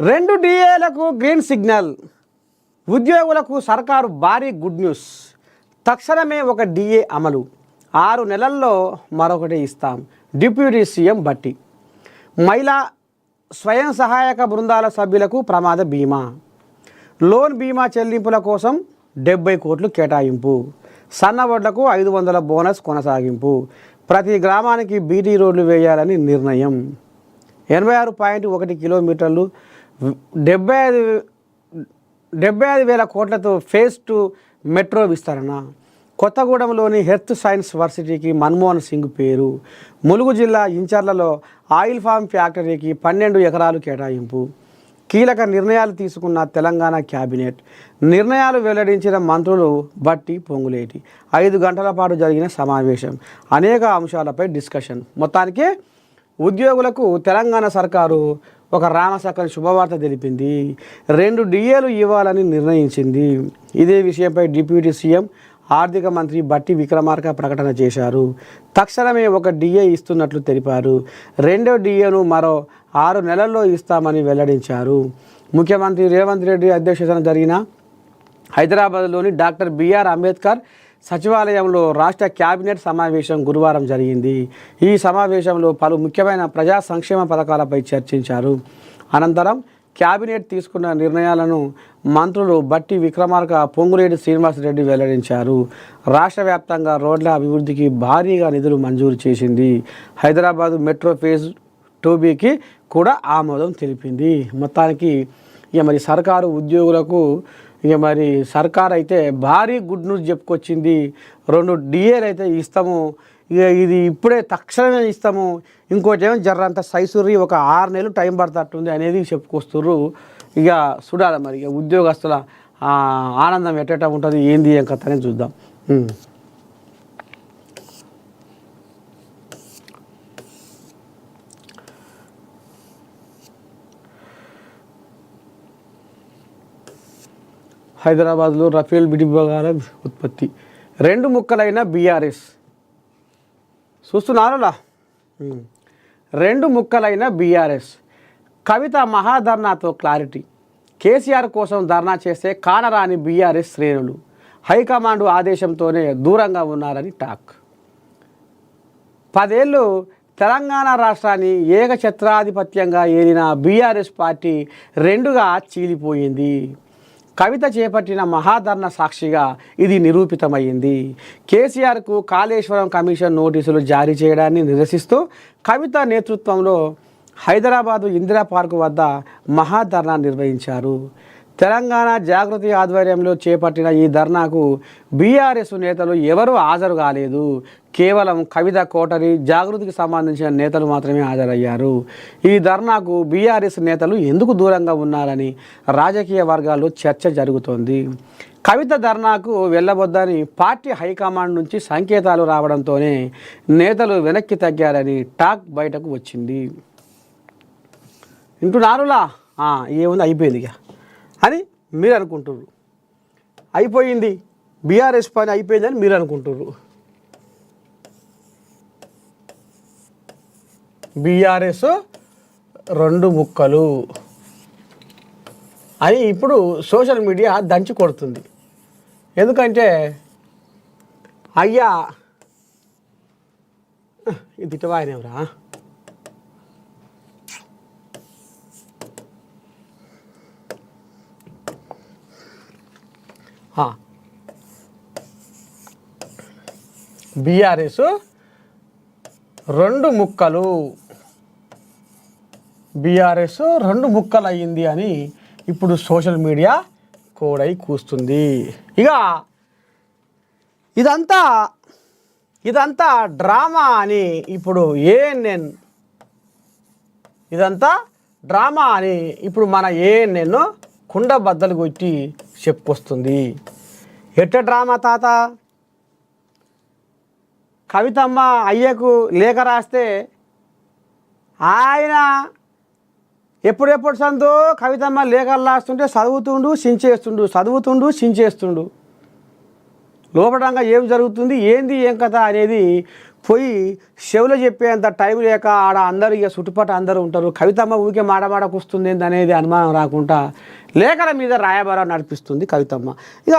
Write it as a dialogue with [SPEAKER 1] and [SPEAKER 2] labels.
[SPEAKER 1] రెండు డిఏలకు green signal. ఉద్యోగులకు సర్కారు భారీ గుడ్ న్యూస్. తక్షణమే ఒక డిఏ అమలు, 6 నెలల్లో మరొకటి ఇస్తాం. Deputy CM Bhatti. మహిళా స్వయం సహాయక బృందాల సభ్యులకు ప్రమాద బీమా. లోన్ బీమా చెల్లింపుల కోసం 70 కోట్లు కేటాయింపు. సన్నబొడ్లకు 500 బోనస్ కొనసాగింపు. ప్రతి గ్రామానికి బీటీ రోడ్లు వేయాలని నిర్ణయం. 86.1 కిలోమీటర్లు 75,000 కోట్లతో ఫేజ్ 2 మెట్రో విస్తరణ. కొత్తగూడెంలోని హెల్త్ సైన్స్ వర్సిటీకి మన్మోహన్ సింగ్ పేరు. ములుగు జిల్లా ఇంచర్లలో ఆయిల్ ఫామ్ ఫ్యాక్టరీకి 12 ఎకరాలు కేటాయింపు. కీలక నిర్ణయాలు తీసుకున్న తెలంగాణ క్యాబినెట్. నిర్ణయాలు వెల్లడించిన మంత్రులు భట్టి, పొంగులేటి. 5 గంటల పాటు జరిగిన సమావేశం. అనేక అంశాలపై డిస్కషన్. మొత్తానికి ఉద్యోగులకు తెలంగాణ సర్కారు ఒక రామసక్కని శుభవార్త తెలిపింది. 2 డిఏలు ఇవ్వాలని నిర్ణయించింది. ఇదే విషయంపై డిప్యూటీ సీఎం ఆర్థిక మంత్రి భట్టి విక్రమార్క ప్రకటన చేశారు. తక్షణమే ఒక డిఏ ఇస్తున్నట్లు తెలిపారు. 2వ డిఏను మరో 6 నెలల్లో ఇస్తామని వెల్లడించారు. ముఖ్యమంత్రి రేవంత్ రెడ్డి అధ్యక్షతన జరిగిన హైదరాబాద్లోని డాక్టర్ బిఆర్ అంబేద్కర్ సచివాలయంలో రాష్ట్ర క్యాబినెట్ సమావేశం గురువారం జరిగింది. ఈ సమావేశంలో పలు ముఖ్యమైన ప్రజా సంక్షేమ పథకాలపై చర్చించారు. అనంతరం క్యాబినెట్ తీసుకున్న నిర్ణయాలను మంత్రులు భట్టి విక్రమార్క, పొంగులేటి శ్రీనివాసరెడ్డి వెల్లడించారు. రాష్ట్ర వ్యాప్తంగా రోడ్ల అభివృద్ధికి భారీగా నిధులు మంజూరు చేసింది. హైదరాబాదు మెట్రో ఫేజ్ 2Bకి కూడా ఆమోదం తెలిపింది. మొత్తానికి ఇక మరి సర్కారు ఉద్యోగులకు ఇక మరి సర్కార్ అయితే భారీ గుడ్ న్యూస్ చెప్పుకొచ్చింది. 2 డిఏలు అయితే ఇస్తాము, ఇక ఇది ఇప్పుడే తక్షణమే ఇస్తాము, ఇంకోటి ఏమో జర్రంత సైసుర్రి ఒక 6 నెలలు టైం పడుతుంది అనేది చెప్పుకొస్తుర్రు. ఇక చూడాలి మరి ఇక ఉద్యోగస్తుల ఆనందం ఎట్ట ఉంటుంది, ఏంది ఏం కథ అనేది చూద్దాం. హైదరాబాద్లో రఫేల్ విడిభాగాల ఉత్పత్తి. 2 ముక్కలైన బీఆర్ఎస్. చూస్తున్నారులా, 2 ముక్కలైన బీఆర్ఎస్. కవిత మహాధర్నాతో క్లారిటీ. కేసీఆర్ కోసం ధర్నా చేస్తే కానరాని బీఆర్ఎస్ శ్రేణులు. హైకమాండ్ ఆదేశంతోనే దూరంగా ఉన్నారని టాక్. 10 ఏళ్ళు తెలంగాణ రాష్ట్రాన్ని ఏకఛత్రాధిపత్యంగా ఏలిన బీఆర్ఎస్ పార్టీ 2గా చీలిపోయింది. కవిత చేపట్టిన మహాధర్నా సాక్షిగా ఇది నిరూపితమైంది. కేసీఆర్కు కాళేశ్వరం కమిషన్ నోటీసులు జారీ చేయడాన్ని నిరసిస్తూ కవిత నేతృత్వంలో హైదరాబాదు ఇందిరా పార్కు వద్ద మహాధర్నా నిర్వహించారు. తెలంగాణ జాగృతి ఆధ్వర్యంలో చేపట్టిన ఈ ధర్నాకు బీఆర్ఎస్ నేతలు ఎవరూ హాజరు కాలేదు. కేవలం కవిత, కోటరి, జాగృతికి సంబంధించిన నేతలు మాత్రమే హాజరయ్యారు. ఈ ధర్నాకు బీఆర్ఎస్ నేతలు ఎందుకు దూరంగా ఉన్నారని రాజకీయ వర్గాల్లో చర్చ జరుగుతోంది. కవిత ధర్నాకు వెళ్ళబొద్దని పార్టీ హైకమాండ్ నుంచి సంకేతాలు రావడంతోనే నేతలు వెనక్కి తగ్గారని టాక్ బయటకు వచ్చింది. వింటున్నారులా, ఏముంది అయిపోయింది ఇక అని మీరు అనుకుంటున్నారు. అయిపోయింది, బీఆర్ఎస్ పని అయిపోయిందని మీరు అనుకుంటున్నారు. బీఆర్ఎస్ 2 ముక్కలు అని ఇప్పుడు సోషల్ మీడియా దంచి కొడుతుంది. ఎందుకంటే అయ్యా ఇది తిట్టవాయనవరా, బీఆర్ఎస్ 2 ముక్కలు, బీఆర్ఎస్ 2 ముక్కలు అయ్యింది అని ఇప్పుడు సోషల్ మీడియా కోడై కూస్తుంది. ఇక ఇదంతా డ్రామా అని ఇప్పుడు ఏఎన్ఎన్, ఇదంతా డ్రామా అని ఇప్పుడు మన ఏఎన్ఎన్ కుండ బద్దలు కొట్టి చెప్పుకొస్తుంది. ఎట్ట డ్రామా తాత? కవితమ్మ అయ్యకు లేఖ రాస్తే ఆయన ఎప్పుడెప్పుడు సందో కవితమ్మ లేఖలు రాస్తుంటే చదువుతుండు సించేస్తుండు. లోపడంగా ఏం జరుగుతుంది, ఏంది ఏం కథ అనేది పోయి చెవులో చెప్పేంత టైం లేక ఆడ అందరూ ఇక చుట్టుపక్కల అందరూ ఉంటారు. కవితమ్మ ఊరికే మాడమాడకు వస్తుంది అనేది అనుమానం రాకుండా లేఖల మీద రాయబారం నడిపిస్తుంది కవితమ్మ. ఇక